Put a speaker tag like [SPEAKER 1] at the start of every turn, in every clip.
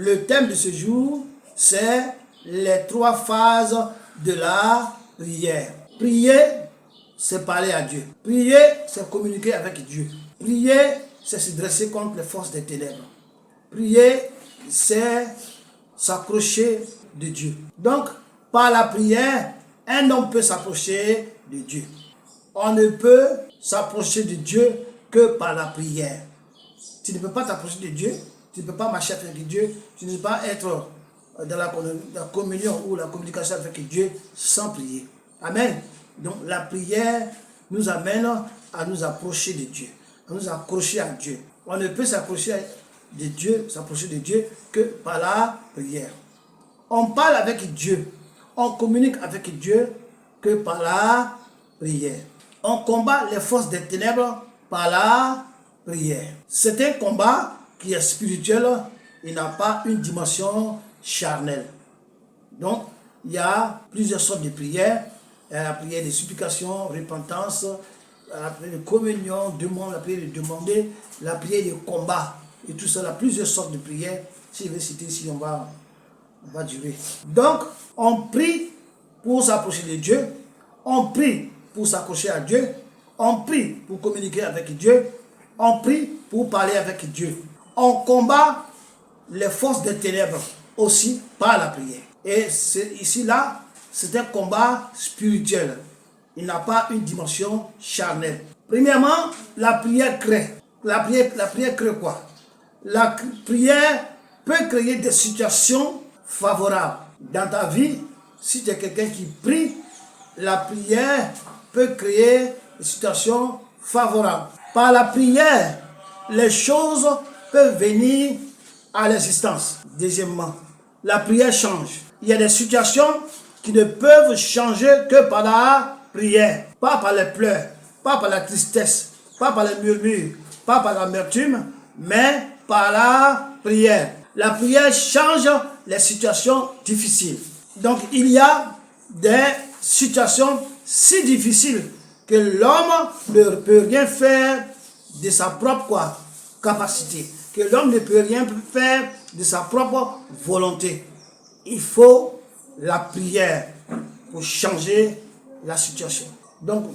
[SPEAKER 1] Le thème de ce jour, c'est les 3 phases de la prière. Prier, c'est parler à Dieu. Prier, c'est communiquer avec Dieu. Prier, c'est se dresser contre les forces des ténèbres. Prier, c'est s'approcher de Dieu. Donc, par la prière, un homme peut s'approcher de Dieu. On ne peut s'approcher de Dieu que par la prière. Tu ne peux pas t'approcher de Dieu, tu ne peux pas marcher avec Dieu, tu ne peux pas être dans la communion ou la communication avec Dieu sans prier. Amen. Donc la prière nous amène à nous approcher de Dieu, à nous accrocher à Dieu. On ne peut s'approcher de Dieu que par la prière. On parle avec Dieu, on communique avec Dieu que par la prière. On combat les forces des ténèbres par la prière. C'est un combat qui est spirituel, il n'a pas une dimension charnelle. Donc, il y a plusieurs sortes de prières. La prière de supplication, repentance, la prière de communion, la prière de demander, la prière de combat. Et tout ça, il y a plusieurs sortes de prières. Si je vais citer ici, on va durer. Donc, on prie pour s'approcher de Dieu. On prie pour s'accrocher à Dieu. On prie pour communiquer avec Dieu. On prie pour parler avec Dieu. On combat les forces des ténèbres aussi par la prière. Et ici-là, c'est un combat spirituel. Il n'a pas une dimension charnelle. Premièrement, la prière crée. La prière crée quoi? La prière peut créer des situations favorables. Dans ta vie, si tu es quelqu'un qui prie, la prière peut créer des situations favorables. Par la prière, les choses peuvent venir à l'existence. Deuxièmement, la prière change. Il y a des situations qui ne peuvent changer que par la prière. Pas par les pleurs, pas par la tristesse, pas par les murmures, pas par l'amertume, mais par la prière. La prière change les situations difficiles. Donc il y a des situations si difficiles que l'homme ne peut rien faire de sa propre capacité, que l'homme ne peut rien faire de sa propre volonté. Il faut la prière pour changer la situation. Donc,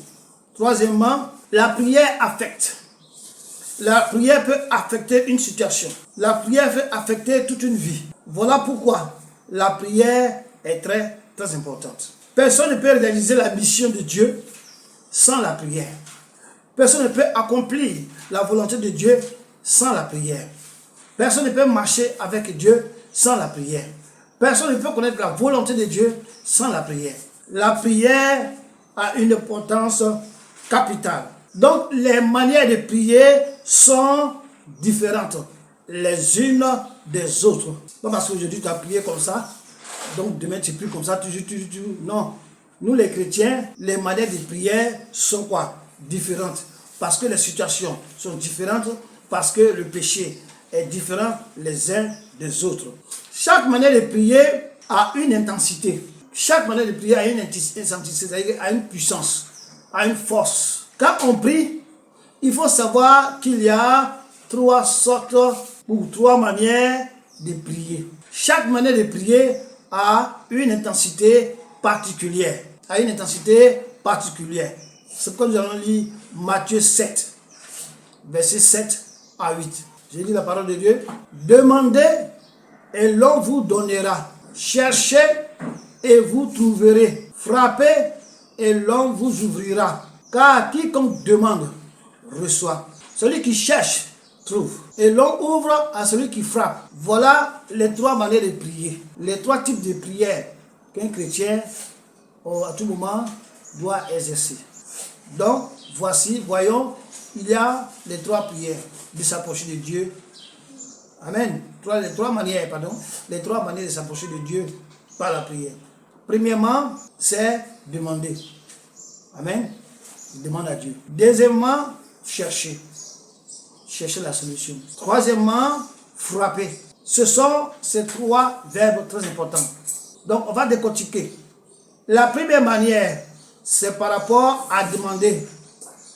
[SPEAKER 1] troisièmement, la prière affecte. La prière peut affecter une situation. La prière peut affecter toute une vie. Voilà pourquoi la prière est très, très importante. Personne ne peut réaliser la mission de Dieu sans la prière. Personne ne peut accomplir la volonté de Dieu sans la prière. Personne ne peut marcher avec Dieu sans la prière. Personne ne peut connaître la volonté de Dieu sans la prière. La prière a une importance capitale. Donc, les manières de prier sont différentes les unes des autres. Pas parce qu'aujourd'hui tu as prié comme ça, donc demain tu pries comme ça, non. Nous les chrétiens, les manières de prière sont quoi? Différentes. Parce que les situations sont différentes, parce que le péché est différent les uns des autres. Chaque manière de prier a une intensité. Chaque manière de prier a une intensité, c'est-à-dire a une puissance, a une force. Quand on prie, il faut savoir qu'il y a 3 sortes ou 3 manières de prier. Chaque manière de prier a une intensité particulière. C'est comme nous allons lire Matthieu 7, verset 7 à 8. Je lis la parole de Dieu. Demandez et l'on vous donnera. Cherchez et vous trouverez. Frappez et l'on vous ouvrira. Car quiconque demande, reçoit. Celui qui cherche, trouve. Et l'on ouvre à celui qui frappe. Voilà les 3 manières de prier. Les 3 types de prières qu'un chrétien, à tout moment, doit exercer. Donc, voyons, il y a les 3 prières de s'approcher de Dieu. Amen. Les trois manières de s'approcher de Dieu par la prière. Premièrement, c'est demander. Amen. Demande à Dieu. Deuxièmement, chercher. Chercher la solution. Troisièmement, frapper. Ce sont ces 3 verbes très importants. Donc, on va décortiquer. La première manière, c'est par rapport à demander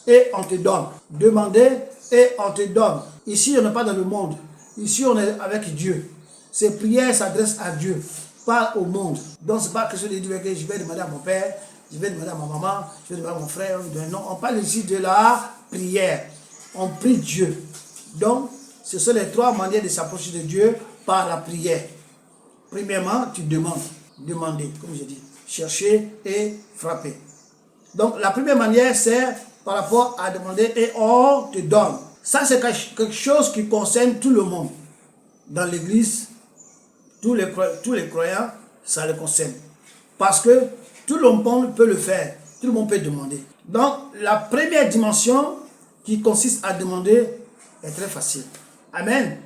[SPEAKER 1] et on te donne. Demander et on te donne. Ici, on n'est pas dans le monde. Ici, on est avec Dieu. Ces prières s'adressent à Dieu, pas au monde. Donc, ce n'est pas question de dire que je vais demander à mon père, je vais demander à ma maman, je vais demander à mon frère. Non, on parle ici de la prière. On prie Dieu. Donc, ce sont les 3 manières de s'approcher de Dieu par la prière. Premièrement, tu demandes. Demander, comme je dis. Chercher et frapper. Donc, la première manière, c'est par rapport à demander et on te donne. Ça, c'est quelque chose qui concerne tout le monde. Dans l'église, tous les croyants, ça les concerne. Parce que tout le monde peut le faire. Tout le monde peut demander. Donc, la première dimension qui consiste à demander est très facile. Amen.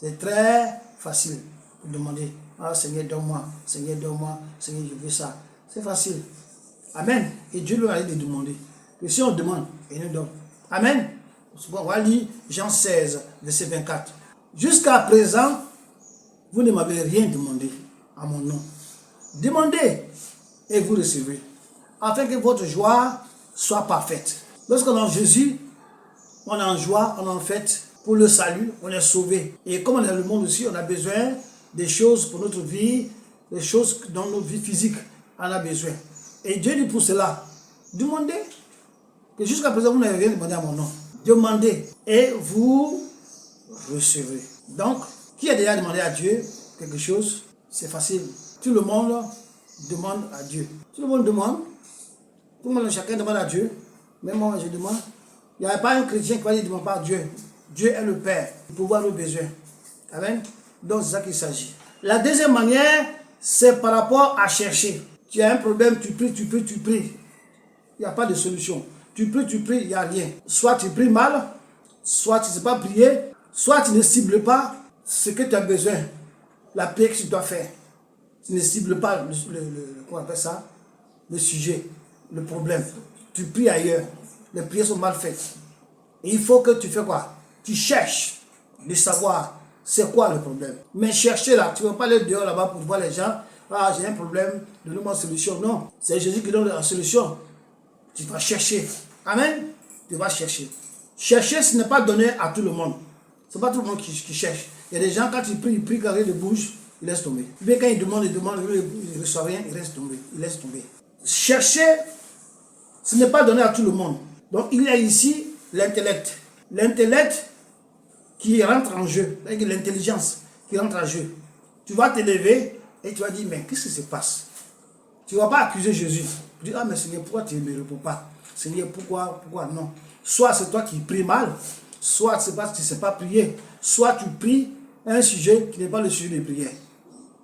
[SPEAKER 1] C'est très facile de demander. Ah, Seigneur, donne-moi. Seigneur, donne-moi. Seigneur, je veux ça. C'est facile. Amen. Et Dieu lui a dit de demander. Et si on demande, il nous donne. Amen. On va lire Jean 16, verset 24. Jusqu'à présent, vous ne m'avez rien demandé à mon nom. Demandez et vous recevez, afin que votre joie soit parfaite. Lorsqu'on est en Jésus, on est en joie, on est en fête pour le salut, on est sauvé. Et comme on est dans le monde aussi, on a besoin des choses pour notre vie, des choses dans notre vie physique, on a besoin. Et Dieu dit pour cela, demandez, que jusqu'à présent vous n'avez rien demandé à mon nom. Demandez et vous recevrez. Donc, qui a déjà demandé à Dieu quelque chose? C'est facile. Tout le monde demande à Dieu. Tout le monde demande. Tout le monde, chacun demande à Dieu. Même moi, je demande. Il n'y a pas un chrétien qui va dire ne demande pas à Dieu. Dieu est le Père. Il peut voir nos besoins. Amen. Donc, c'est ça qu'il s'agit. La deuxième manière, c'est par rapport à chercher. Tu as un problème, tu pries, tu pries, tu pries. Il n'y a pas de solution. Tu pries, il n'y a rien. Soit tu pries mal, soit tu ne sais pas prier, soit tu ne cibles pas ce que tu as besoin. La prière que tu dois faire. Tu ne cibles pas comment on appelle ça? Le sujet, le problème. Tu pries ailleurs. Les prières sont mal faites. Et il faut que tu fais quoi? Tu cherches de savoir c'est quoi le problème. Mais chercher là, tu ne vas pas aller dehors là-bas pour voir les gens. Ah, j'ai un problème, donne-moi une solution. Non, c'est Jésus qui donne la solution. Tu vas chercher. Amen. Tu vas chercher. Chercher, ce n'est pas donné à tout le monde. Ce n'est pas tout le monde qui cherche. Il y a des gens, quand ils prient quand rien ne bouge, ils laissent tomber. Mais quand ils demandent, ils ne reçoivent rien, ils laissent tomber. Chercher, ce n'est pas donné à tout le monde. Donc, il y a ici l'intellect. L'intellect qui rentre en jeu, avec l'intelligence qui rentre en jeu. Tu vas te lever et tu vas dire, mais qu'est-ce qui se passe? Tu ne vas pas accuser Jésus. Tu dis, ah mais Seigneur, pourquoi tu ne me réponds pas? Seigneur, pourquoi non? Soit c'est toi qui pries mal, soit c'est parce que tu ne sais pas prier, soit tu pries un sujet qui n'est pas le sujet de prière.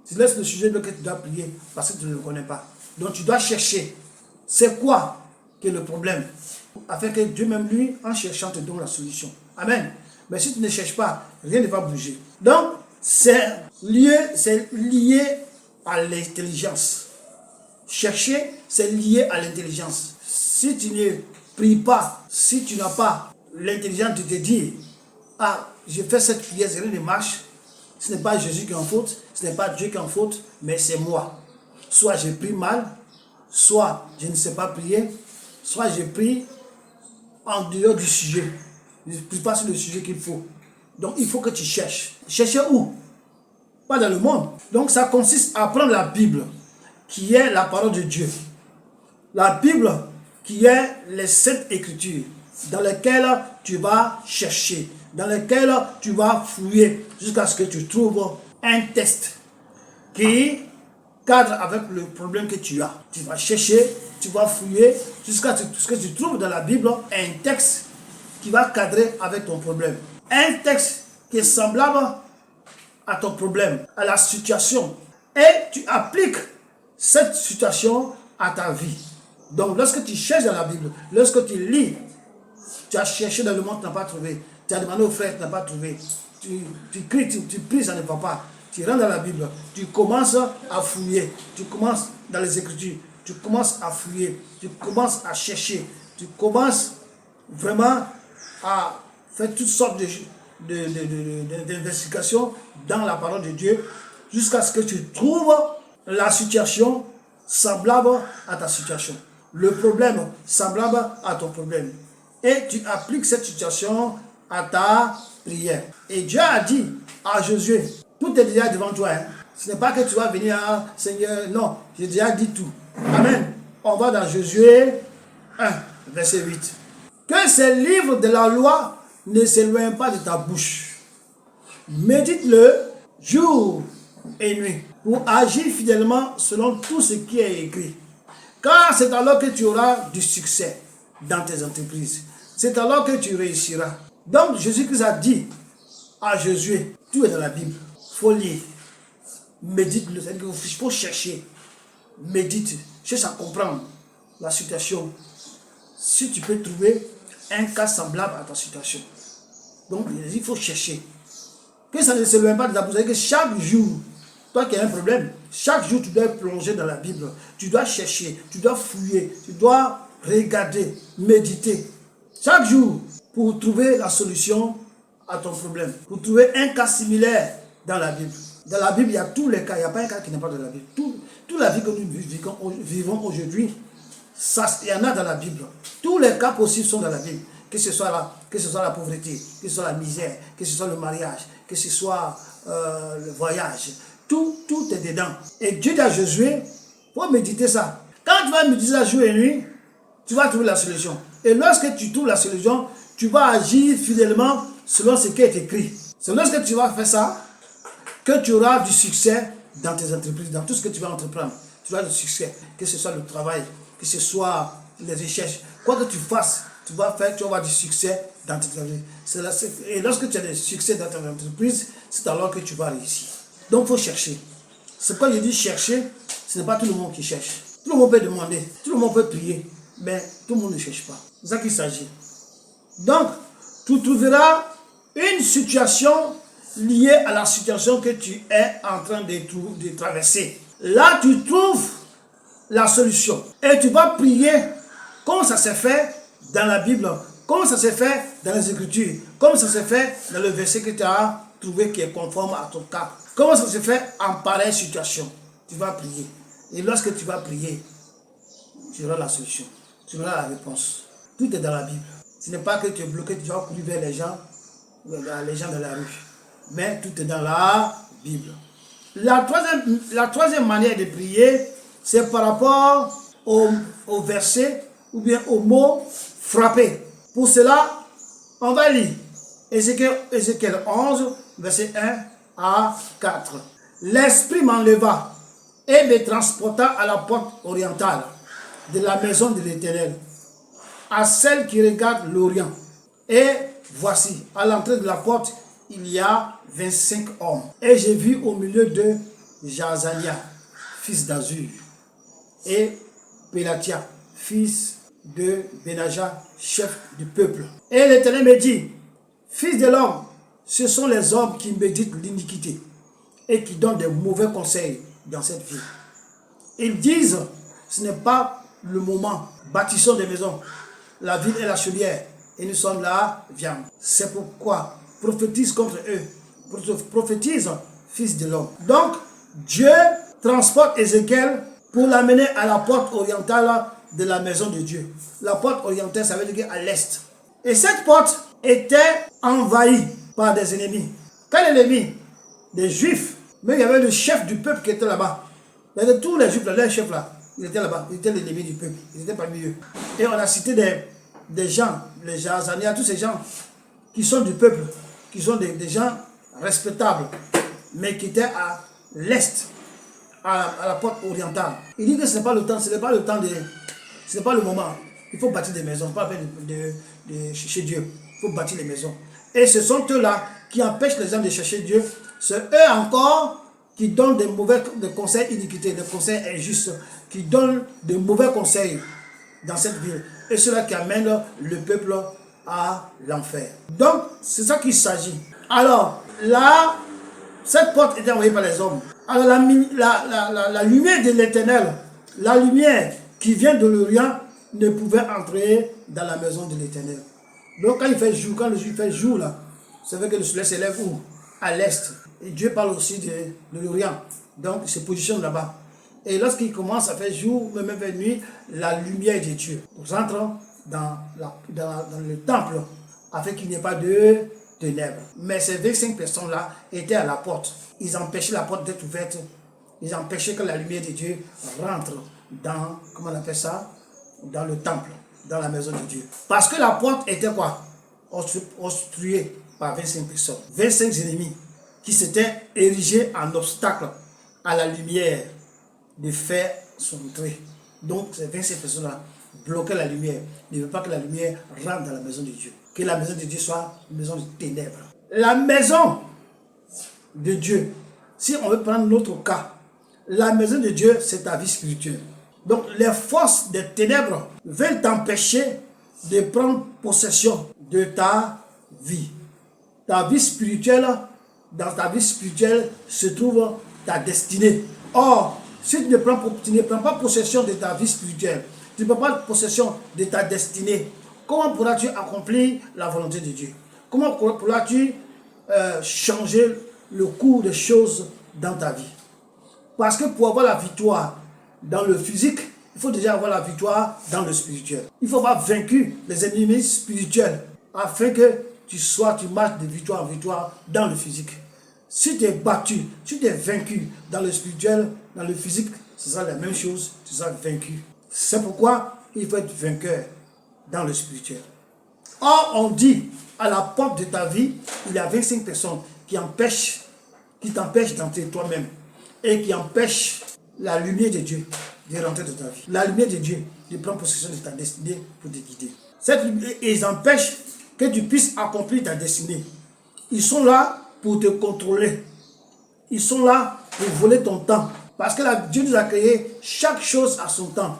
[SPEAKER 1] Tu laisses le sujet que tu dois prier parce que tu ne le connais pas. Donc tu dois chercher. C'est quoi qui est le problème? Afin que Dieu même lui, en cherchant, te donne la solution. Amen. Mais si tu ne cherches pas, rien ne va bouger. Donc, c'est lié à l'intelligence. Chercher, c'est lié à l'intelligence. Si tu ne pries pas, si tu n'as pas l'intelligence de te dire, ah, je fais cette prière, rien ne marche, ce n'est pas Jésus qui est en faute, ce n'est pas Dieu qui est en faute, mais c'est moi. Soit je prie mal, soit je ne sais pas prier, soit je prie en dehors du sujet. Je ne prie pas sur le sujet qu'il faut. Donc il faut que tu cherches. Chercher où? Pas dans le monde. Donc ça consiste à prendre la Bible, qui est la parole de Dieu. La Bible, qui est les Saintes Écritures, dans lesquelles tu vas chercher, dans lesquelles tu vas fouiller, jusqu'à ce que tu trouves un texte qui cadre avec le problème que tu as. Tu vas chercher, tu vas fouiller, jusqu'à ce que tu trouves dans la Bible un texte qui va cadrer avec ton problème. Un texte qui est semblable à ton problème, à la situation. Et tu appliques cette situation à ta vie. Donc, lorsque tu cherches dans la Bible, lorsque tu lis, tu as cherché dans le monde, tu n'as pas trouvé. Tu as demandé au frère, tu n'as pas trouvé. Tu cries, tu pries, ça ne va pas. Tu rentres dans la Bible, tu commences à fouiller. Tu commences dans les Écritures, tu commences à fouiller. Tu commences à chercher. Tu commences vraiment à faire toutes sortes d'investigations dans la parole de Dieu jusqu'à ce que tu trouves la situation semblable à ta situation. Le problème semblable à ton problème. Et tu appliques cette situation à ta prière. Et Dieu a dit à Josué, Tout est déjà devant toi. Hein. Ce n'est pas que tu vas venir, Seigneur, non, j'ai déjà dit tout. Amen. On va dans Josué 1, verset 8. Que ces livres de la loi ne s'éloignent pas de ta bouche. Médite-le jour et nuit pour agir fidèlement selon tout ce qui est écrit. Car c'est alors que tu auras du succès dans tes entreprises. C'est alors que tu réussiras. Donc Jésus-Christ a dit à Josué, tout est dans la Bible. Il faut lire. Médite-le. C'est-à-dire qu'il faut chercher. Médite. Cherche à comprendre la situation. Si tu peux trouver un cas semblable à ta situation. Donc il faut chercher. Que ça ne s'éloigne pas de ta bouche. C'est-à-dire que chaque jour, toi qui as un problème, chaque jour tu dois plonger dans la Bible. Tu dois chercher, tu dois fouiller, tu dois regarder, méditer. Chaque jour pour trouver la solution à ton problème. Pour trouver un cas similaire dans la Bible. Dans la Bible, il y a tous les cas. Il n'y a pas un cas qui n'est pas dans la Bible. Toute la vie que nous vivons aujourd'hui, il y en a dans la Bible. Tous les cas possibles sont dans la Bible. Que ce soit la pauvreté, que ce soit la misère, que ce soit le mariage, que ce soit le voyage. Tout est dedans. Et Dieu dit à Josué, il faut méditer ça. Quand tu vas méditer ça jour et nuit, tu vas trouver la solution. Et lorsque tu trouves la solution, tu vas agir fidèlement selon ce qui est écrit. C'est lorsque tu vas faire ça que tu auras du succès dans tes entreprises, dans tout ce que tu vas entreprendre. Tu auras du succès, que ce soit le travail, que ce soit les recherches. Quoi que tu fasses, tu vas avoir du succès dans tes entreprises. Et lorsque tu as du succès dans ton entreprise, c'est alors que tu vas réussir. Donc il faut chercher. C'est quand je dis chercher, ce n'est pas tout le monde qui cherche. Tout le monde peut demander, tout le monde peut prier, mais tout le monde ne cherche pas. C'est ça qu'il s'agit. Donc, tu trouveras une situation liée à la situation que tu es en train de traverser. Là, tu trouves la solution. Et tu vas prier comme ça s'est fait dans la Bible, comme ça s'est fait dans les Écritures, comme ça s'est fait dans le verset que tu as trouvé qui est conforme à ton cas. Comment ça se fait en pareille situation? Tu vas prier. Et lorsque tu vas prier, tu auras la solution. Tu auras la réponse. Tout est dans la Bible. Ce n'est pas que tu es bloqué, tu vas courir vers les gens de la rue. Mais tout est dans la Bible. La troisième manière de prier, c'est par rapport au verset ou bien au mot frapper. Pour cela, on va lire Ézéchiel 11, verset 1 à 4. L'Esprit m'enleva et me transporta à la porte orientale de la maison de l'Éternel, à celle qui regarde l'Orient. Et voici, à l'entrée de la porte, il y a 25 hommes. Et j'ai vu au milieu de Jazania, fils d'Azur, et Pélatia, fils de Benaja, chef du peuple. Et l'Éternel me dit, fils de l'homme, ce sont les hommes qui méditent l'iniquité et qui donnent des mauvais conseils dans cette vie. Ils disent, ce n'est pas le moment, bâtissons des maisons, la ville est la chaudière et nous sommes la viande. C'est pourquoi prophétise contre eux, prophétise, fils de l'homme. Donc, Dieu transporte Ézéchiel pour l'amener à la porte orientale de la maison de Dieu. La porte orientale, ça veut dire à l'est. Et cette porte était envahie par des ennemis. Quel ennemi? Des Juifs. Mais il y avait le chef du peuple qui était là-bas. Il y avait tous les Juifs, les chefs là, il était là-bas. Il était l'ennemi du peuple. Il était parmi eux. Et on a cité des gens, les Jazania, tous ces gens qui sont du peuple, qui sont des gens respectables, mais qui étaient à l'est, à la porte orientale. Il dit que ce n'est pas le temps, ce n'est pas le moment. Il faut bâtir des maisons, pas de chercher Dieu. Il faut bâtir les maisons. Et ce sont eux-là qui empêchent les gens de chercher Dieu. C'est eux encore qui donnent des conseils iniquités, des conseils injustes, qui donnent de mauvais conseils dans cette ville. Et cela qui amène le peuple à l'enfer. Donc, c'est ça qu'il s'agit. Alors, là, cette porte était envoyée par les hommes. Alors, la lumière de l'Éternel, la lumière qui vient de l'Orient, ne pouvait entrer dans la maison de l'Éternel. Donc, quand il fait jour, quand le jour fait jour, là, c'est vrai que le soleil s'élève où? À l'est. Et Dieu parle aussi de l'Orient. Donc, il se positionne là-bas. Et lorsqu'il commence à faire jour, même vers nuit, la lumière de Dieu. Nous entrons dans le temple afin qu'il n'y ait pas de ténèbres. Mais ces 25 personnes-là étaient à la porte. Ils empêchaient la porte d'être ouverte. Ils empêchaient que la lumière de Dieu rentre dans, comment on appelle ça, dans le temple, dans la maison de Dieu. Parce que la porte était quoi? Obstruée par 25 personnes. 25 ennemis qui s'étaient érigés en obstacle à la lumière de faire son entrée. Donc ces 25 personnes-là bloquaient la lumière. Ils ne veulent pas que la lumière rentre dans la maison de Dieu. Que la maison de Dieu soit une maison de ténèbres. La maison de Dieu, si on veut prendre notre cas, la maison de Dieu, c'est ta vie spirituelle. Donc les forces des ténèbres veulent t'empêcher de prendre possession de ta vie. Ta vie spirituelle, dans ta vie spirituelle se trouve ta destinée. Or, si tu ne prends pas possession de ta vie spirituelle, tu ne prends pas possession de ta destinée, comment pourras-tu accomplir la volonté de Dieu? Comment pourras-tu changer le cours des choses dans ta vie? Parce que pour avoir la victoire dans le physique, il faut déjà avoir la victoire dans le spirituel. Il faut avoir vaincu les ennemis spirituels afin que tu marches de victoire en victoire dans le physique. Si tu es battu, si tu es vaincu dans le spirituel, dans le physique, ce sera la même chose, tu seras vaincu. C'est pourquoi il faut être vainqueur dans le spirituel. Or, on dit, à la porte de ta vie, il y a 25 personnes qui t'empêchent d'entrer toi-même et qui empêchent la lumière de Dieu de rentrer dans ta vie. La lumière de Dieu de prendre possession de ta destinée pour te guider. Ils empêchent que tu puisses accomplir ta destinée. Ils sont là pour te contrôler. Ils sont là pour voler ton temps. Parce que Dieu nous a créé chaque chose à son temps.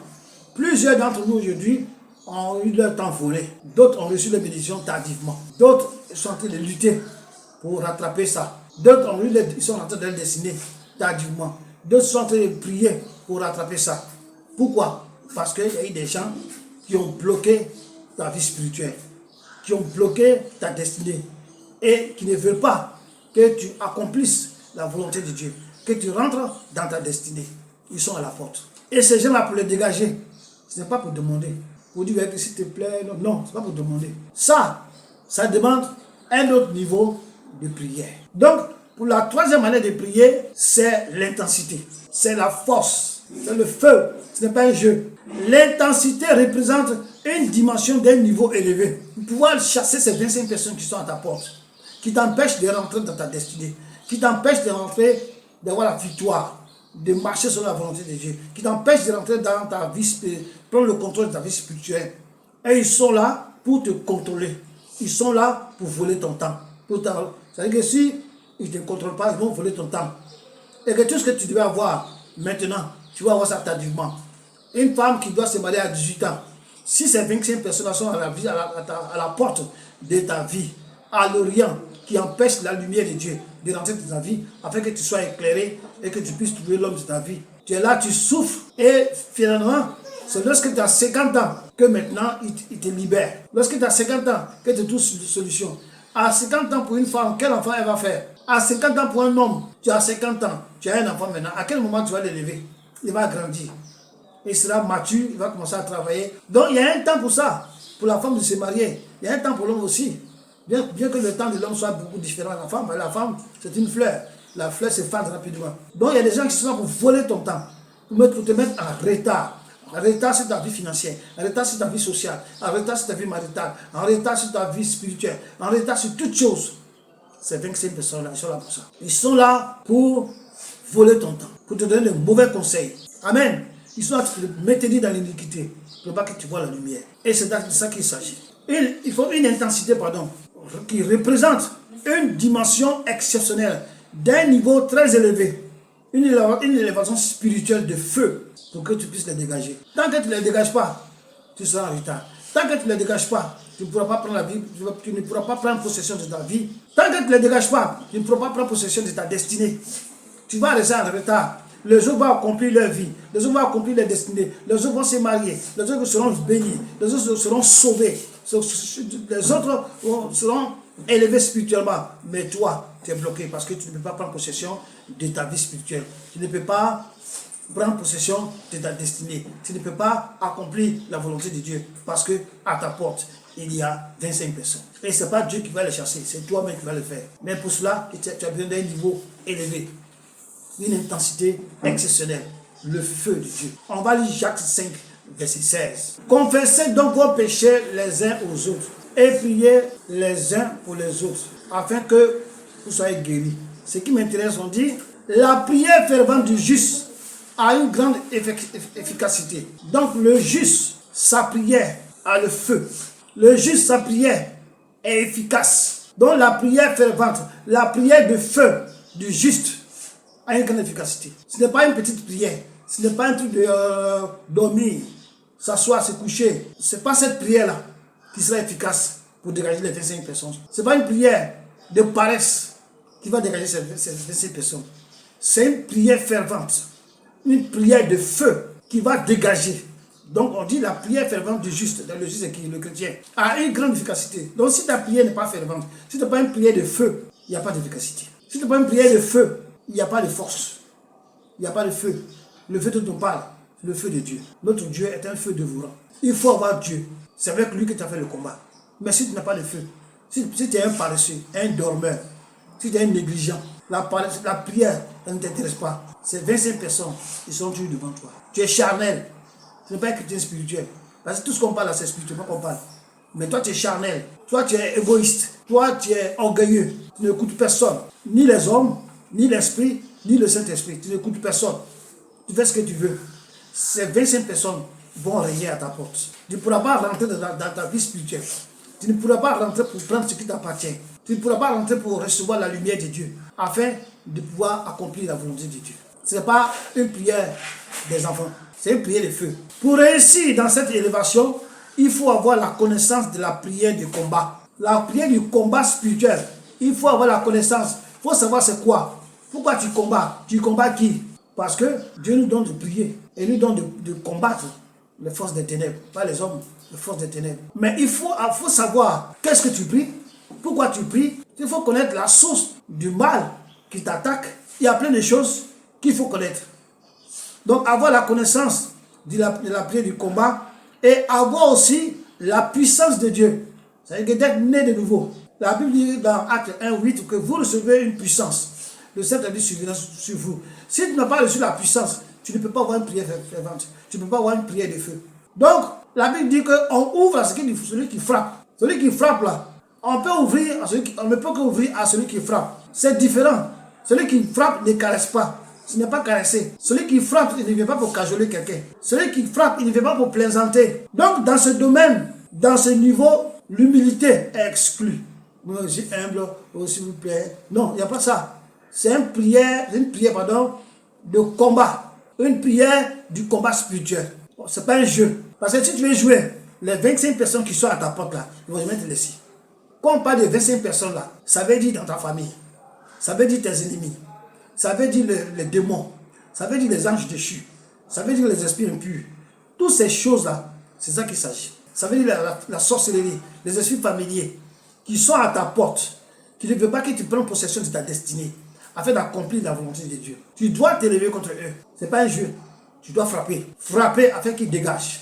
[SPEAKER 1] Plusieurs d'entre nous aujourd'hui ont eu leur temps volé. D'autres ont reçu les bénédictions tardivement. D'autres sont en train de lutter pour rattraper ça. D'autres ils sont en train de leur destinée tardivement. D'autres sont en train de prier pour rattraper ça. Pourquoi? Parce qu'il y a eu des gens qui ont bloqué ta vie spirituelle, qui ont bloqué ta destinée et qui ne veulent pas que tu accomplisses la volonté de Dieu, que tu rentres dans ta destinée. Ils sont à la porte. Et ces gens-là, pour les dégager, ce n'est pas pour demander. Pour dire, s'il te plaît, non, ce n'est pas pour demander. Ça demande un autre niveau de prière. Donc, pour la troisième manière de prier, c'est l'intensité. C'est la force. C'est le feu. Ce n'est pas un jeu. L'intensité représente une dimension d'un niveau élevé. Pour pouvoir chasser ces 25 personnes qui sont à ta porte, qui t'empêchent de rentrer dans ta destinée, qui t'empêchent de rentrer, d'avoir la victoire, de marcher sur la volonté de Dieu, qui t'empêchent de rentrer dans ta vie spirituelle, prendre le contrôle de ta vie spirituelle. Et ils sont là pour te contrôler. Ils sont là pour voler ton temps. C'est-à-dire que si ils ne te contrôlent pas, ils vont voler ton temps. Et que tout ce que tu devais avoir maintenant, tu vas avoir ça tardivement. Une femme qui doit se marier à 18 ans, si ces 25 personnes sont à la porte de ta vie, à l'Orient, qui empêchent la lumière de Dieu de rentrer dans ta vie, afin que tu sois éclairé et que tu puisses trouver l'homme de ta vie. Tu es là, tu souffres, et finalement, c'est lorsque tu as 50 ans que maintenant il te libère. Lorsque tu as 50 ans que tu trouves une solution. À 50 ans pour une femme, quel enfant elle va faire? À 50 ans pour un homme, tu as 50 ans, tu as un enfant maintenant. À quel moment tu vas l'élever? Il va grandir. Il sera mature, il va commencer à travailler. Donc il y a un temps pour ça, pour la femme de se marier. Il y a un temps pour l'homme aussi. Bien que le temps de l'homme soit beaucoup différent de la femme, c'est une fleur. La fleur se fane rapidement. Donc il y a des gens qui sont là pour voler ton temps, pour te mettre en retard. En retard sur ta vie financière, en retard sur ta vie sociale, en retard sur ta vie maritale, en retard sur ta vie spirituelle, en retard sur toutes choses. Ces 25 personnes-là, ils sont là pour ça. Ils sont là pour voler ton temps, pour te donner de mauvais conseils. Amen. Ils sont là pour te maintenir dans l'iniquité, pour pas que tu vois la lumière. Et c'est de ça qu'il s'agit. Il faut une intensité, qui représente une dimension exceptionnelle, d'un niveau très élevé, une élévation spirituelle de feu, pour que tu puisses les dégager. Tant que tu ne les dégages pas, tu seras en retard. Tant que tu ne les dégages pas, tu ne pourras pas prendre la vie, tu ne pourras pas prendre possession de ta vie. Tant que tu ne les dégages pas, tu ne pourras pas prendre possession de ta destinée. Tu vas rester en retard. Les autres vont accomplir leur vie, les autres vont accomplir leur destinée, les autres vont se marier, les autres seront bénis, les autres seront sauvés, les autres seront élevés spirituellement. Mais toi, tu es bloqué parce que tu ne peux pas prendre possession de ta vie spirituelle. Tu ne peux pas prendre possession de ta destinée. Tu ne peux pas accomplir la volonté de Dieu parce que à ta porte, il y a 25 personnes. Et ce n'est pas Dieu qui va les chasser, c'est toi-même qui vas le faire. Mais pour cela, tu as besoin d'un niveau élevé, une intensité exceptionnelle, le feu de Dieu. On va lire Jacques 5, verset 16. Confessez donc vos péchés les uns aux autres et priez les uns pour les autres, afin que vous soyez guéris. Ce qui m'intéresse, on dit, la prière fervente du juste a une grande efficacité. Donc le juste, sa prière a le feu. Le juste, sa prière est efficace. Donc la prière fervente, la prière de feu du juste a une grande efficacité. Ce n'est pas une petite prière. Ce n'est pas un truc de dormir, s'asseoir, se coucher. Ce n'est pas cette prière-là qui sera efficace pour dégager les 25 personnes. Ce n'est pas une prière de paresse qui va dégager ces 25 personnes. C'est une prière fervente, une prière de feu qui va dégager. Donc on dit la prière fervente du juste, le juste c'est qui, le chrétien, a une grande efficacité. Donc si ta prière n'est pas fervente, si tu n'as pas une prière de feu, il n'y a pas d'efficacité. Si tu n'as pas une prière de feu, il n'y a pas de force. Il n'y a pas de feu. Le feu dont on parle, c'est le feu de Dieu. Notre Dieu est un feu dévorant. Il faut avoir Dieu. C'est avec lui que tu as fait le combat. Mais si tu n'as pas de feu, si tu es un paresseux, un dormeur, si tu es un négligent, la prière ne t'intéresse pas. Ces 25 personnes, ils sont toujours devant toi. Tu es charnel. Ce n'est pas un chrétien spirituel. Parce que tout ce qu'on parle là, c'est spirituellement qu'on parle. Mais toi, tu es charnel. Toi, tu es égoïste. Toi, tu es orgueilleux. Tu n'écoutes personne. Ni les hommes, ni l'esprit, ni le Saint-Esprit. Tu n'écoutes personne. Tu fais ce que tu veux. Ces 25 personnes vont régner à ta porte. Tu ne pourras pas rentrer dans ta vie spirituelle. Tu ne pourras pas rentrer pour prendre ce qui t'appartient. Tu ne pourras pas rentrer pour recevoir la lumière de Dieu, afin de pouvoir accomplir la volonté de Dieu. Ce n'est pas une prière des enfants, c'est une prière de feu. Pour réussir dans cette élévation, il faut avoir la connaissance de la prière du combat. La prière du combat spirituel, il faut avoir la connaissance. Il faut savoir c'est quoi. Pourquoi tu combats? Tu combats qui? Parce que Dieu nous donne de prier et nous donne de combattre les forces des ténèbres, pas les hommes, les forces des ténèbres. Mais il faut savoir qu'est-ce que tu pries, pourquoi tu pries. Il faut connaître la source du mal qui t'attaque. Il y a plein de choses qu'il faut connaître. Donc avoir la connaissance de la prière du combat et avoir aussi la puissance de Dieu. C'est-à-dire d'être né de nouveau. La Bible dit dans Acte 1:8 que vous recevez une puissance. Le Saint-Esprit surviendra sur vous. Si tu n'as pas reçu la puissance, tu ne peux pas avoir une prière fervente. Tu ne peux pas avoir une prière de feu. Donc, la Bible dit qu'on ouvre à celui qui frappe. Celui qui frappe là, on peut ouvrir on ne peut qu'ouvrir à celui qui frappe. C'est différent. Celui qui frappe ne caresse pas. Ce n'est pas caresser. Celui qui frappe, il ne vient pas pour cajoler quelqu'un. Celui qui frappe, il ne vient pas pour plaisanter. Donc, dans ce domaine, dans ce niveau, l'humilité est exclue. Moi, je suis humble, oh, s'il vous plaît. Non, il n'y a pas ça. C'est une prière de combat. Une prière du combat spirituel. Ce n'est pas un jeu. Parce que si tu veux jouer, les 25 personnes qui sont à ta porte là, ils vont jamais te laisser. Quand on parle de 25 personnes là, ça veut dire dans ta famille. Ça veut dire tes ennemis. Ça veut dire les démons. Ça veut dire les anges déchus. Ça veut dire les esprits impurs. Toutes ces choses-là, c'est ça qu'il s'agit. Ça veut dire la sorcellerie, les esprits familiers qui sont à ta porte, qui ne veulent pas que tu prennes possession de ta destinée, afin d'accomplir la volonté de Dieu. Tu dois t'élever contre eux. Ce n'est pas un jeu. Tu dois frapper. Frapper afin qu'ils dégagent.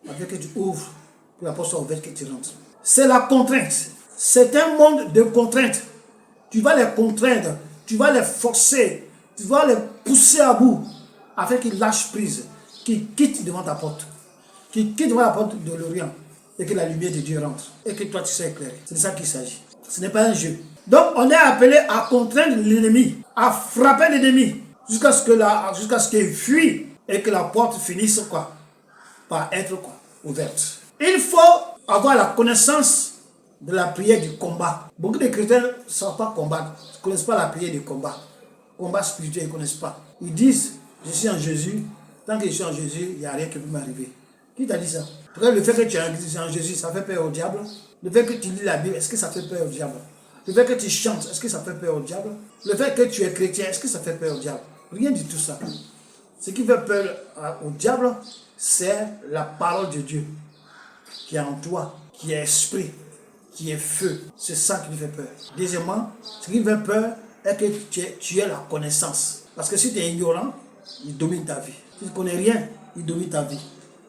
[SPEAKER 1] Afin que tu ouvres pour la porte soit ouverte que tu rentres. C'est la contrainte. C'est un monde de contraintes. Tu vas les contraindre. Tu vas les forcer. Tu vas les pousser à bout. Afin qu'ils lâchent prise. Qu'ils quittent devant ta porte. Qu'ils quittent devant la porte de l'Orient. Et que la lumière de Dieu rentre. Et que toi tu sois éclairé. C'est de ça qu'il s'agit. Ce n'est pas un jeu. Donc on est appelé à contraindre l'ennemi. À frapper l'ennemi. Jusqu'à ce qu'il fuit. Et que la porte finisse quoi? Par être quoi? Ouverte. Il faut avoir la connaissance de la prière du combat. Beaucoup de chrétiens ne savent pas combattre. Ils ne connaissent pas la prière du combat. Combat spirituel, ils ne connaissent pas. Ils disent, je suis en Jésus. Tant que je suis en Jésus, il n'y a rien qui peut m'arriver. Qui t'a dit ça? Peut-être le fait que tu es en Jésus, ça fait peur au diable. Le fait que tu lis la Bible, est-ce que ça fait peur au diable? Le fait que tu chantes, est-ce que ça fait peur au diable? Le fait que tu es chrétien, est-ce que ça fait peur au diable? Rien du tout ça. Ce qui fait peur au diable, c'est la parole de Dieu qui est en toi, qui est esprit, qui est feu. C'est ça qui lui fait peur. Deuxièmement, ce qui lui fait peur est que tu aies la connaissance. Parce que si tu es ignorant, il domine ta vie. Si tu ne connais rien, il domine ta vie.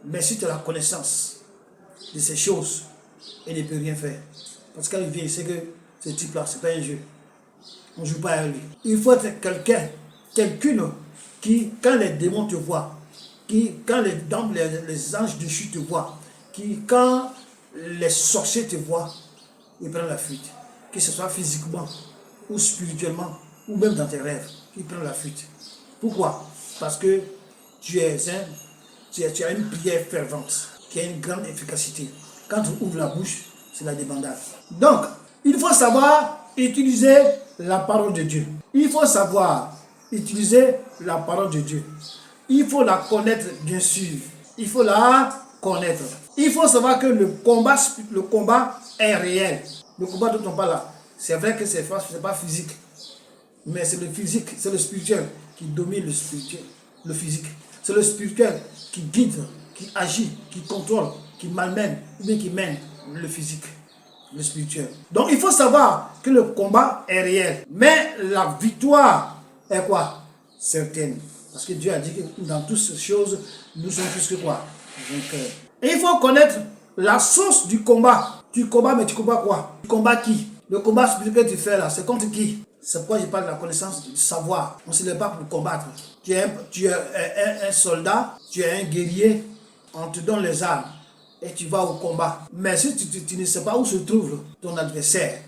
[SPEAKER 1] Mais si tu as la connaissance de ces choses, et ne peut rien faire. Parce qu'il vient, il sait que ce type-là, ce n'est pas un jeu. On ne joue pas avec lui. Il faut être quelqu'une qui, quand les démons te voient, quand les anges déchus te voient, quand les sorciers te voient, ils prennent la fuite. Que ce soit physiquement, ou spirituellement, ou même dans tes rêves, ils prennent la fuite. Pourquoi? Parce que tu as une prière fervente, qui a une grande efficacité. Quand tu ouvres la bouche, c'est la débandade. Donc, il faut savoir utiliser la parole de Dieu. Il faut savoir utiliser la parole de Dieu. Il faut la connaître, bien sûr. Il faut la connaître. Il faut savoir que le combat est réel. Le combat dont on parle là, c'est vrai que ce n'est pas physique. Mais c'est le physique, c'est le spirituel qui domine le physique. C'est le spirituel qui guide, qui agit, qui contrôle, qui malmène, ou bien qui mène le physique, le spirituel. Donc il faut savoir que le combat est réel. Mais la victoire est quoi? Certaine. Parce que Dieu a dit que dans toutes ces choses, nous sommes plus que quoi? Vainqueurs. Et il faut connaître la source du combat. Tu combats, mais tu combats quoi? Tu combats qui? Le combat spirituel que tu fais là, c'est contre qui? C'est pourquoi je parle de la connaissance, du savoir. On ne se lève pas pour combattre. Tu es un soldat, tu es un guerrier, on te donne les armes et tu vas au combat. Mais si tu ne sais pas où se trouve ton adversaire,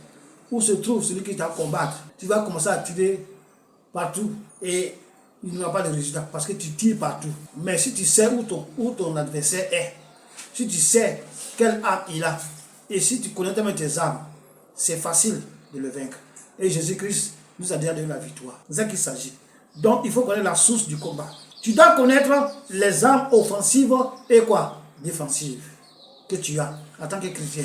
[SPEAKER 1] où se trouve celui qui t'a combattu, tu vas commencer à tirer partout et il n'y aura pas de résultat parce que tu tires partout. Mais si tu sais où ton adversaire est, si tu sais quelle arme il a, et si tu connais tes armes, c'est facile de le vaincre. Et Jésus-Christ nous a déjà donné la victoire. C'est ça qu'il s'agit. Donc, il faut connaître la source du combat. Tu dois connaître les armes offensives et quoi? Défensives que tu as en tant que chrétien.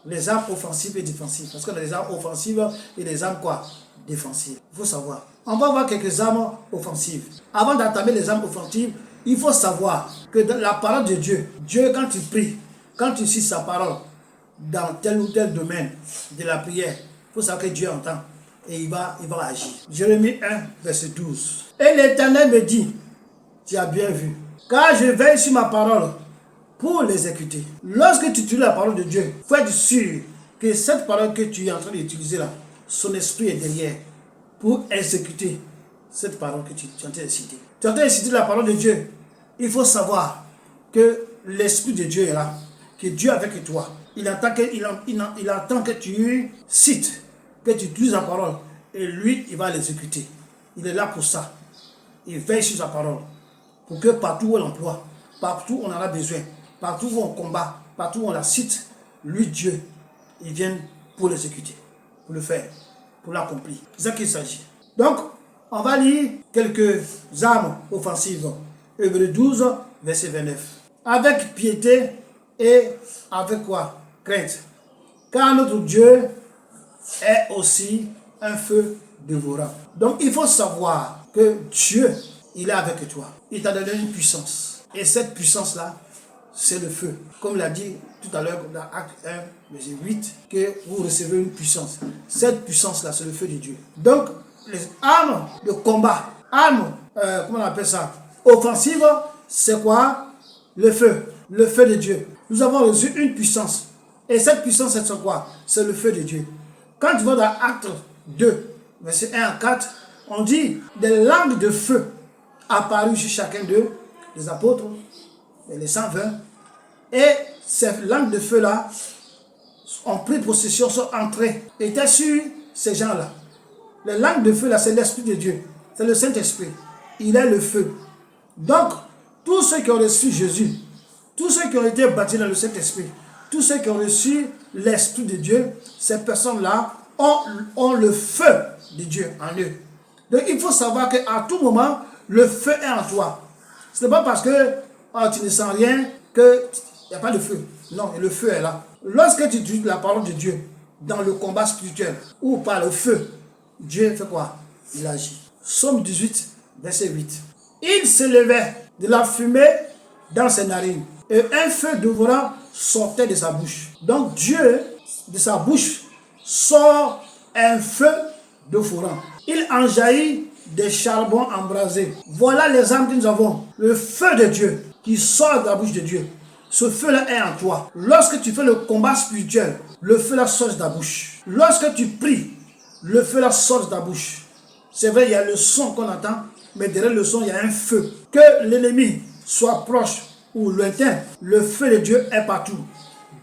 [SPEAKER 1] Les armes offensives et défensives. Parce qu'on a des armes offensives et des armes quoi? Défensives. Il faut savoir. On va voir quelques armes offensives. Avant d'entamer les armes offensives, il faut savoir que dans la parole de Dieu, quand tu pries, quand tu cites sa parole dans tel ou tel domaine de la prière, il faut savoir que Dieu entend et il va agir. Jérémie 1, verset 12. Et l'Éternel me dit, tu as bien vu, car je veille sur ma parole pour l'exécuter. Lorsque tu utilises la parole de Dieu, il faut être sûr que cette parole que tu es en train d'utiliser là, son esprit est derrière pour exécuter cette parole que tu es en train de citer. Tu es en train de citer la parole de Dieu. Il faut savoir que l'esprit de Dieu est là, que Dieu est avec toi. Il attend que tu cites, que tu utilises la parole. Et lui, il va l'exécuter. Il est là pour ça. Il veille sur sa parole. Pour que partout où on l'emploie, partout où on en a besoin, partout où on combat, partout où on la cite, lui, Dieu, il vient pour l'exécuter, pour le faire, pour l'accomplir. C'est ça qu'il s'agit. Donc, on va lire quelques armes offensives. Hébreux 12, verset 29. Avec piété et avec quoi? Crainte. Car notre Dieu est aussi un feu dévorant. Donc il faut savoir que Dieu, il est avec toi. Il t'a donné une puissance. Et cette puissance-là, c'est le feu. Comme l'a dit tout à l'heure dans Acte 1, verset 8, que vous recevez une puissance. Cette puissance-là, c'est le feu de Dieu. Donc, les armes de combat, comment on appelle ça? Offensive, c'est quoi? Le feu de Dieu. Nous avons reçu une puissance. Et cette puissance, c'est quoi? C'est le feu de Dieu. Quand tu vas dans Acte 2, verset 1 à 4, on dit des langues de feu apparues sur chacun d'eux, les apôtres, et les 120. Et ces langues de feu-là ont pris possession, sont entrées, étaient sur ces gens-là. Les langues de feu-là, c'est l'Esprit de Dieu. C'est le Saint-Esprit. Il est le feu. Donc, tous ceux qui ont reçu Jésus, tous ceux qui ont été baptisés dans le Saint-Esprit, tous ceux qui ont reçu l'Esprit de Dieu, ces personnes-là ont le feu de Dieu en eux. Donc il faut savoir qu'à tout moment, le feu est en toi. Ce n'est pas parce que tu ne sens rien qu'il n'y a pas de feu. Non, le feu est là. Lorsque tu utilises la parole de Dieu dans le combat spirituel ou par le feu, Dieu fait quoi? Il agit. Psaume 18, verset 8. Il s'élevait de la fumée dans ses narines et un feu dévorant sortait de sa bouche. Donc Dieu, de sa bouche, sort un feu dévorant. Il en jaillit des charbons embrasés. Voilà les armes que nous avons. Le feu de Dieu qui sort de la bouche de Dieu. Ce feu-là est en toi. Lorsque tu fais le combat spirituel, le feu-là sort de ta bouche. Lorsque tu pries, le feu-là sort de ta bouche. C'est vrai, il y a le son qu'on entend, mais derrière le son, il y a un feu. Que l'ennemi soit proche ou lointain, le feu de Dieu est partout.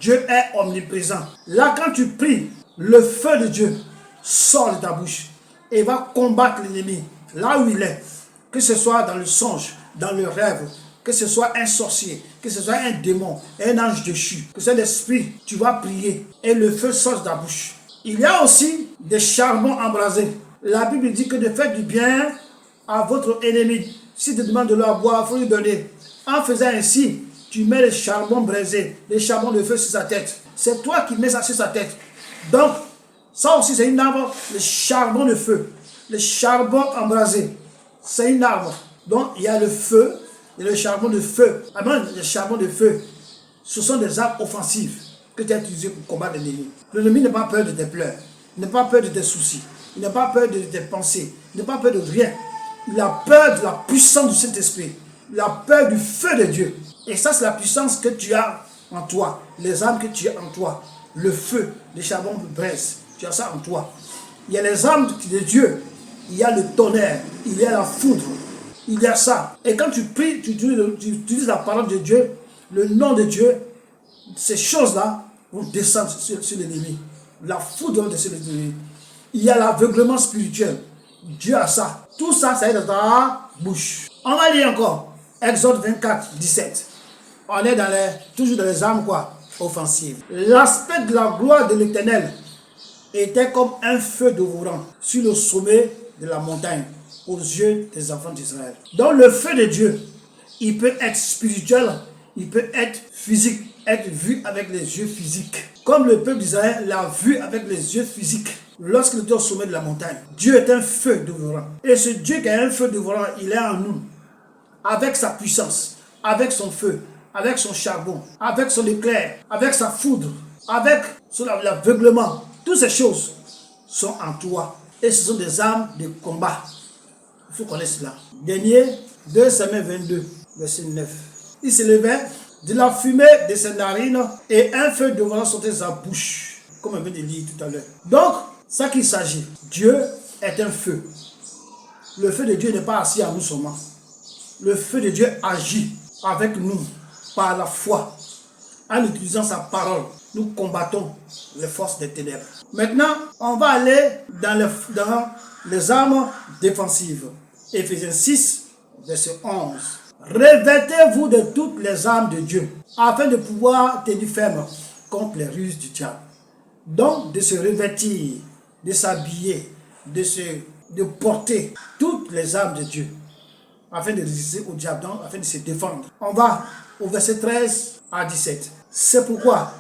[SPEAKER 1] Dieu est omniprésent. Là, quand tu pries, le feu de Dieu sort de ta bouche et va combattre l'ennemi là où il est. Que ce soit dans le songe, dans le rêve, que ce soit un sorcier, que ce soit un démon, un ange déchu, que ce soit l'esprit, tu vas prier et le feu sort de ta bouche. Il y a aussi des charbons embrasés. La Bible dit que de faire du bien à votre ennemi. Si tu demandes de l'eau à boire, il faut lui donner. En faisant ainsi, tu mets les charbons braisés, les charbons de feu sur sa tête. C'est toi qui mets ça sur sa tête. Donc, ça aussi c'est une arme, le charbon de feu, le charbon embrasé. C'est une arme. Donc, il y a le feu et le charbon de feu. Avant, le charbon de feu, ce sont des armes offensives que tu as utilisées pour combattre l'ennemi. L'ennemi n'a pas peur de tes pleurs, il n'a pas peur de tes soucis, il n'a pas peur de tes pensées, il n'a pas peur de rien. Il a peur de la puissance du Saint-Esprit. Il a peur du feu de Dieu. Et ça, c'est la puissance que tu as en toi. Les armes que tu as en toi. Le feu, les charbons de braise. Tu as ça en toi. Il y a les armes de Dieu. Il y a le tonnerre. Il y a la foudre. Il y a ça. Et quand tu pries, tu utilises la parole de Dieu, le nom de Dieu, ces choses-là vont descendre sur l'ennemi. La foudre va descendre sur l'ennemi. Il y a l'aveuglement spirituel. Dieu a ça. Tout ça, ça est dans ta bouche. On va lire encore. Exode 24, 17. On est toujours dans les armes offensives. L'aspect de la gloire de l'Éternel était comme un feu dévorant sur le sommet de la montagne aux yeux des enfants d'Israël. Donc le feu de Dieu, il peut être spirituel, il peut être physique, être vu avec les yeux physiques. Comme le peuple d'Israël l'a vu avec les yeux physiques. Lorsqu'il était au sommet de la montagne, Dieu est un feu dévorant. Et ce Dieu qui a un feu dévorant, il est en nous. Avec sa puissance, avec son feu, avec son charbon, avec son éclair, avec sa foudre, avec l'aveuglement. Toutes ces choses sont en toi. Et ce sont des armes de combat. Il faut connaître cela. Dernier, 2 Samuel 22, verset 9. Il s'élevait de la fumée de ses narines et un feu dévorant sortait de sa bouche. Comme on vient de lire tout à l'heure. Donc, ça qu'il s'agit, Dieu est un feu. Le feu de Dieu n'est pas assis à nous seulement. Le feu de Dieu agit avec nous par la foi. En utilisant sa parole, nous combattons les forces des ténèbres. Maintenant, on va aller dans les armes défensives. Éphésiens 6, verset 11. Revêtez-vous de toutes les armes de Dieu, afin de pouvoir tenir ferme contre les ruses du diable. Donc, de se revêtir, de s'habiller, de porter toutes les armes de Dieu, afin de résister au diable, donc, afin de se défendre. On va au verset 13 à 17. C'est pourquoi,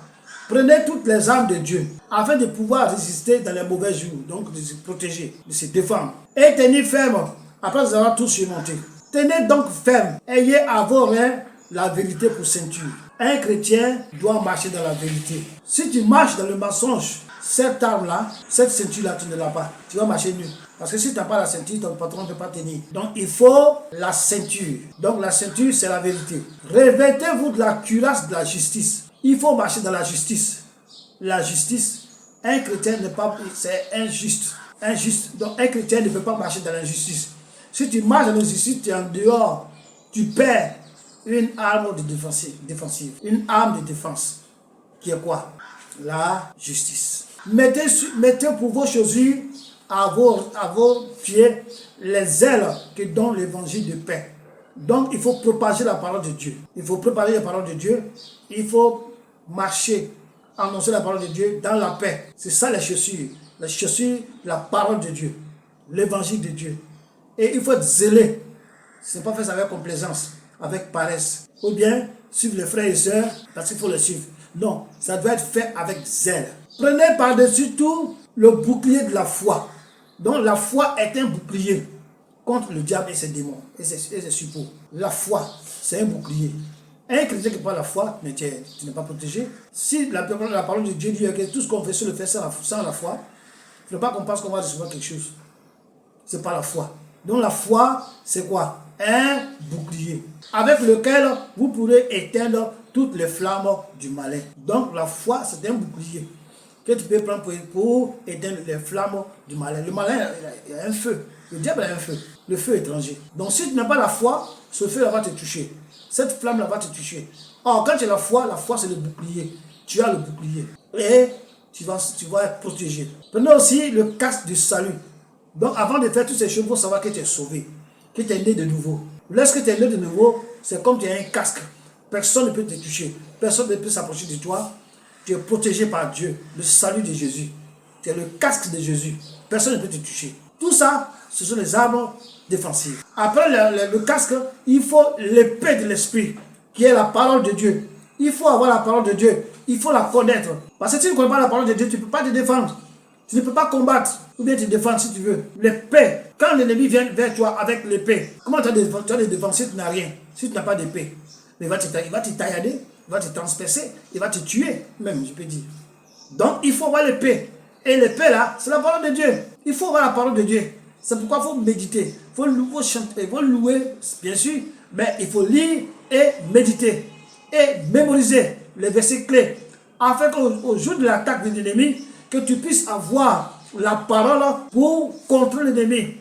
[SPEAKER 1] prenez toutes les armes de Dieu, afin de pouvoir résister dans les mauvais jours, donc de se protéger, de se défendre. Et tenir ferme, après avoir tout surmonté. Tenez donc ferme, ayez à vos reins la vérité pour ceinture. Un chrétien doit marcher dans la vérité. Si tu marches dans le mensonge, cette arme-là, cette ceinture-là, tu ne l'as pas. Tu vas marcher nu. Parce que si tu n'as pas la ceinture, ton patron ne peut pas tenir. Donc il faut la ceinture. Donc la ceinture, c'est la vérité. Revêtez-vous de la cuirasse de la justice. Il faut marcher dans la justice. La justice, un chrétien n'est pas, c'est injuste. Injuste. Donc un chrétien ne peut pas marcher dans l'injustice. Si tu marches dans l'injustice, tu es en dehors. Tu perds une arme de défensive. Une arme de défense. Qui est quoi? La justice. Mettez pour vos chaussures à vos pieds les ailes que donne l'évangile de paix. Donc il faut propager la parole de Dieu. Il faut préparer la parole de Dieu. Il faut marcher, annoncer la parole de Dieu dans la paix. C'est ça les chaussures. Les chaussures, la parole de Dieu. L'évangile de Dieu. Et il faut être zélé. Ce n'est pas faire ça avec complaisance, avec paresse. Ou bien suivre les frères et sœurs parce qu'il faut les suivre. Non, ça doit être fait avec zèle. Prenez par-dessus tout le bouclier de la foi. Donc la foi est un bouclier contre le diable et ses démons et ses suppôts. La foi, c'est un bouclier. Un chrétien qui n'a pas la foi, mais tu n'es pas protégé. Si la parole de Dieu dit que tout ce qu'on fait, le fait sans la foi, il ne faut pas qu'on pense qu'on va recevoir quelque chose. Ce n'est pas la foi. Donc la foi, c'est quoi? un bouclier avec lequel vous pourrez éteindre toutes les flammes du malin. Donc la foi, c'est un bouclier que tu peux prendre pour éteindre les flammes du malin. Le malin, il a un feu. Le diable a un feu. Le feu étranger. Donc si tu n'as pas la foi, ce feu-là va te toucher. Cette flamme-là va te toucher. Or, quand tu as la foi c'est le bouclier. Tu as le bouclier. Et tu vas être protégé. Prenons aussi le casque du salut. Donc avant de faire toutes ces choses, il faut savoir que tu es sauvé. Que tu es né de nouveau. Lorsque tu es né de nouveau, c'est comme tu as un casque. Personne ne peut te toucher. Personne ne peut s'approcher de toi. Tu es protégé par Dieu. Le salut de Jésus. Tu es le casque de Jésus. Personne ne peut te toucher. Tout ça, ce sont les armes défensives. Après le casque, il faut l'épée de l'esprit, qui est la parole de Dieu. Il faut avoir la parole de Dieu. Il faut la connaître. Parce que si tu ne connais pas la parole de Dieu, tu ne peux pas te défendre. Tu ne peux pas combattre ou bien te défendre si tu veux. L'épée, quand l'ennemi vient vers toi avec l'épée, comment tu vas te défendre si tu n'as rien, si tu n'as pas d'épée? Il va te taillader, il va te transpercer, il va te tuer, même, je peux dire. Donc, il faut avoir l'épée. Et l'épée là, c'est la parole de Dieu. Il faut avoir la parole de Dieu. C'est pourquoi il faut méditer. Il faut chanter, il faut louer, bien sûr, mais il faut lire et méditer. Et mémoriser les versets clés. Afin qu'au jour de l'attaque de l'ennemi, que tu puisses avoir la parole pour contrôler l'ennemi.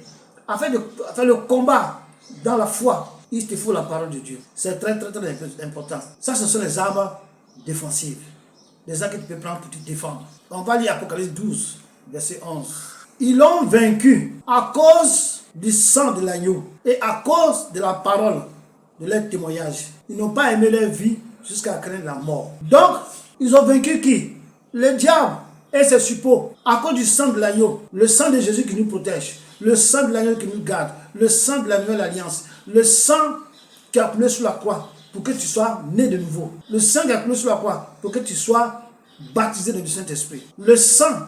[SPEAKER 1] Afin de faire le combat dans la foi, il te faut la parole de Dieu. C'est très, très, très important. Ça, ce sont les armes défensives. Les armes que tu peux prendre pour te défendre. On va lire Apocalypse 12, verset 11. Ils l'ont vaincu à cause du sang de l'agneau et à cause de la parole de leur témoignage. Ils n'ont pas aimé leur vie jusqu'à craindre la mort. Donc, ils ont vaincu qui? Le diable et ses suppôts. À cause du sang de l'agneau, le sang de Jésus qui nous protège, le sang de l'agneau qui nous garde, le sang de la nouvelle alliance, le sang qui a coulé sur la croix pour que tu sois né de nouveau. Le sang qui a coulé sur la croix pour que tu sois baptisé dans le Saint-Esprit. Le sang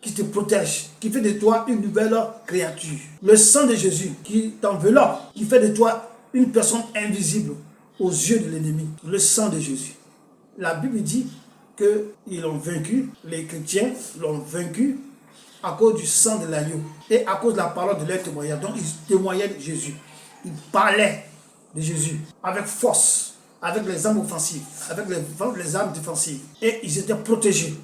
[SPEAKER 1] qui te protège, qui fait de toi une nouvelle créature. Le sang de Jésus qui t'enveloppe, qui fait de toi une personne invisible aux yeux de l'ennemi. Le sang de Jésus. La Bible dit qu'ils l'ont vaincu, les chrétiens l'ont vaincu à cause du sang de l'agneau et à cause de la parole de leur témoignage. Donc ils témoignaient de Jésus. Ils parlaient de Jésus avec force, avec les armes offensives, avec les armes défensives. Et ils étaient protégés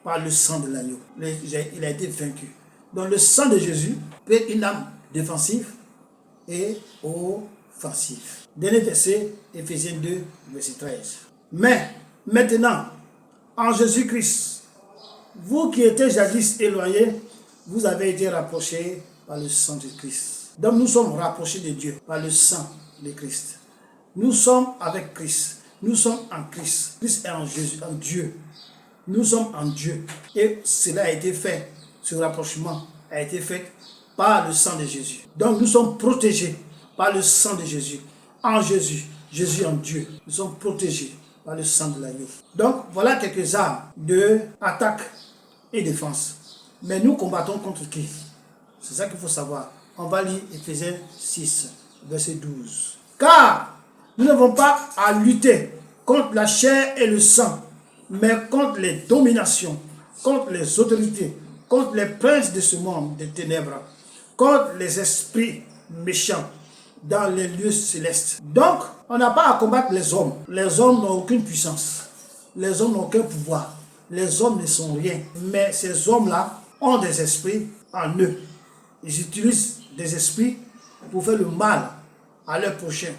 [SPEAKER 1] par le sang de l'agneau. Il a été vaincu. Donc le sang de Jésus peut être une arme défensive et offensive. Dernier verset, Éphésiens 2, verset 13. Mais maintenant, en Jésus-Christ, vous qui étiez jadis éloignés, vous avez été rapprochés par le sang de Christ. Donc nous sommes rapprochés de Dieu par le sang de Christ. Nous sommes avec Christ. Nous sommes en Christ. Christ est en Jésus, en Dieu. Nous sommes en Dieu. Et cela a été fait, ce rapprochement a été fait par le sang de Jésus. Donc nous sommes protégés par le sang de Jésus. En Jésus, Jésus en Dieu. Nous sommes protégés par le sang de l'agneau. Donc voilà quelques armes de attaque et défense. Mais nous combattons contre qui? C'est ça qu'il faut savoir. On va lire Éphésiens 6, verset 12. Car nous n'avons pas à lutter contre la chair et le sang, mais contre les dominations, contre les autorités, contre les princes de ce monde des ténèbres, contre les esprits méchants dans les lieux célestes. Donc, on n'a pas à combattre les hommes. Les hommes n'ont aucune puissance. Les hommes n'ont aucun pouvoir. Les hommes ne sont rien. Mais ces hommes-là ont des esprits en eux. Ils utilisent des esprits pour faire le mal à leur prochain,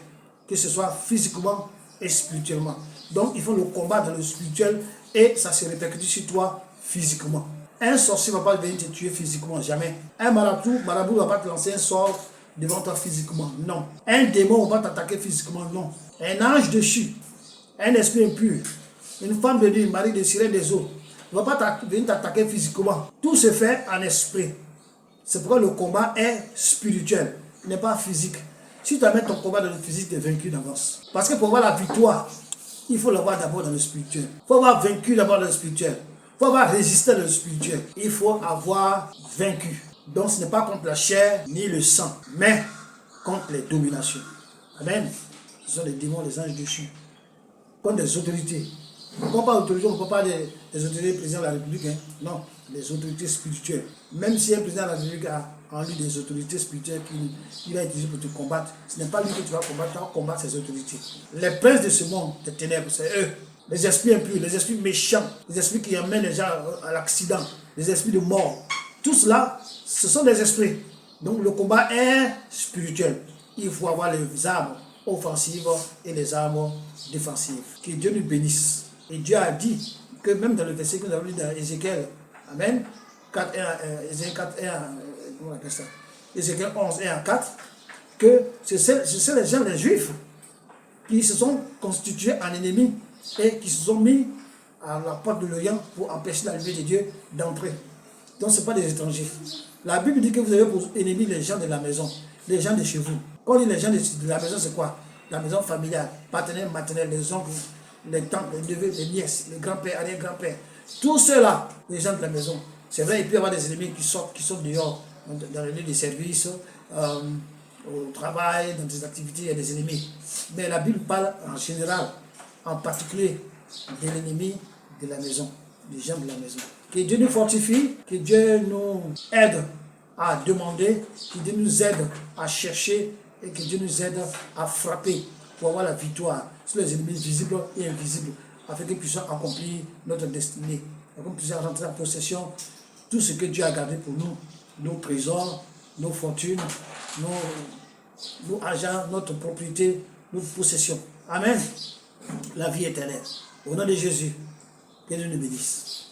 [SPEAKER 1] que ce soit physiquement et spirituellement. Donc, il faut le combattre dans le spirituel et ça se répercute sur toi physiquement. Un sorcier ne va pas venir te tuer physiquement, jamais. Un marabout ne va pas te lancer un sort devant toi physiquement, non. Un démon va t'attaquer physiquement, non. Un ange déchu, un esprit impur, une femme de nuit, mari de sirène des eaux, ne va pas venir t'attaquer physiquement. Tout se fait en esprit. C'est pourquoi le combat est spirituel, il n'est pas physique. Si tu amènes ton combat dans le physique, tu es vaincu d'avance. Parce que pour avoir la victoire, il faut l'avoir d'abord dans le spirituel. Il faut avoir vaincu d'abord dans le spirituel. Il faut avoir résisté dans le spirituel. Il faut avoir vaincu. Donc ce n'est pas contre la chair ni le sang, mais contre les dominations. Amen. Ce sont les démons, les anges déchus. Contre les autorités, On ne parle d'autorité, on ne parle pas des autorités présidents de la République. Hein. Non, les autorités spirituelles. Même si un président de la République a en lui des autorités spirituelles qu'il a utilisées pour te combattre, ce n'est pas lui que tu vas combattre, tu vas combattre ces autorités. Les princes de ce monde, des ténèbres, c'est eux. Les esprits impurs, les esprits méchants, les esprits qui amènent les gens à l'accident, les esprits de mort. Tout cela, ce sont des esprits. Donc le combat est spirituel. Il faut avoir les armes offensives et les armes défensives. Que Dieu nous bénisse. Et Dieu a dit que même dans le verset que nous avons lu dans Ézéchiel, Amen, 4, 1, Ézéchiel 4, 1, comment on appelle ça? Ézéchiel 11, 1 à 4, que c'est les gens, les Juifs, qui se sont constitués en ennemis et qui se sont mis à la porte de l'Orient pour empêcher l'arrivée de Dieu d'entrer. Donc ce ne sont pas des étrangers. La Bible dit que vous avez pour ennemis les gens de la maison, les gens de chez vous. Quand on dit les gens de la maison, c'est quoi? La maison familiale, partenaire, maternelle, les oncles, les tantes, les neveux, les nièces, les grands-pères, arrière-grands-pères. Tous ceux-là, les gens de la maison. C'est vrai, il peut y avoir des ennemis qui sortent dehors, dans les lieux de service, au travail, dans des activités, il y a des ennemis. Mais la Bible parle en général, en particulier, de l'ennemi de la maison, des gens de la maison. Que Dieu nous fortifie, que Dieu nous aide à demander, que Dieu nous aide à chercher et que Dieu nous aide à frapper pour avoir la victoire sur les ennemis visibles et invisibles, afin que nous puissions accomplir notre destinée, afin que nous puissions rentrer en possession tout ce que Dieu a gardé pour nous, nos trésors, nos fortunes, nos argent, notre propriété, nos possessions. Amen. La vie éternelle. Au nom de Jésus, que Dieu nous bénisse.